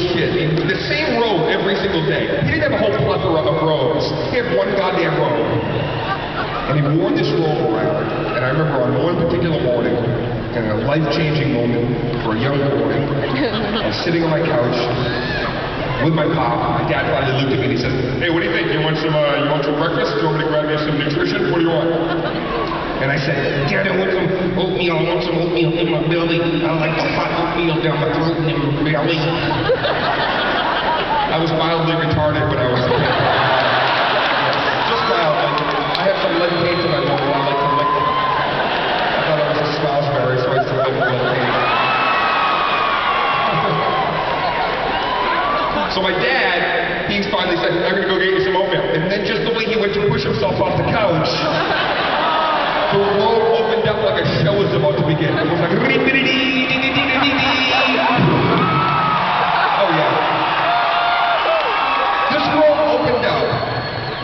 shit. The same robe every single day. He didn't have a whole plethora of robes. He had one goddamn robe. And he wore this robe around. And I remember on one particular morning, in a life-changing moment for a young boy, I was sitting on my couch with my pop. My dad finally looked at me and he said, "Hey, what do you think? You want some breakfast? Do you want me to grab you some nutrition? What do you want?" And I said, "Dad, I want some oatmeal. I want some oatmeal in my belly. I like the hot oatmeal down my throat and in my belly." I was mildly retarded, but I was just mildly. I have some lead paint in my mouth and I like to lick it. I thought I was a Salisbury, so I used to lick lead paint. So my dad, he finally said, "I'm going to go get you some oatmeal." And then just the way he went to push himself off the couch, the robe opened up like a show was about to begin. It was like, oh yeah. This robe opened up,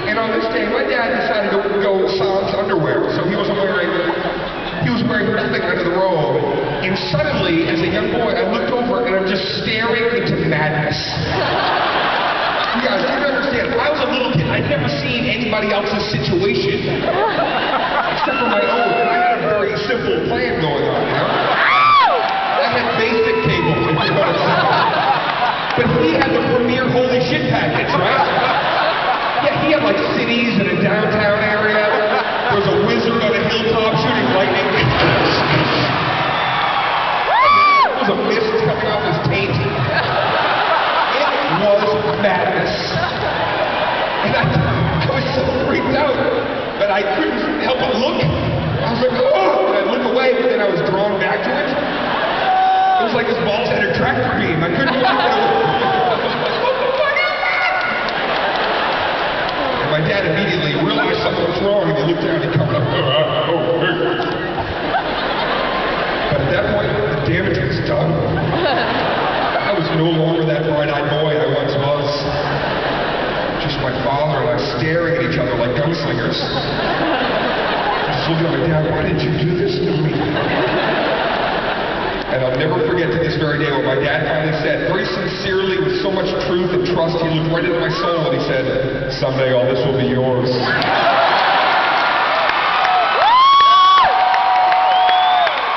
and on this day, my dad decided to go sans underwear. So he was wearing nothing under the robe. And suddenly, as a young boy, I looked over and I'm just staring into madness. You guys, you don't understand. I was a little kid. I'd never seen anybody else's situation except for my own. And I had a very simple plan going on, you know? I had basic cable, if you know what I'm saying. But he had the premier holy shit package, right? Yeah, he had like cities in a downtown area. There was a wizard on a hilltop shooting lightning. There was a mist coming off his taint. It was madness. And I was so freaked out that I couldn't help but look. I was like, oh! And I'd look away, but then I was drawn back to it. It was like his balls had a tractor beam. I couldn't look at it. And my dad immediately realized something was wrong, and he looked down and he covered up. Oh, hey. But at that point, the damage was done. I was no longer that bright-eyed boy I once was. Just my father and I staring at each other like gunslingers. Just looking at my dad, why did you do this to me? And I'll never forget to this very day what my dad finally said, very sincerely, with so much truth and trust, he looked right into my soul and he said, "Someday all this will be yours."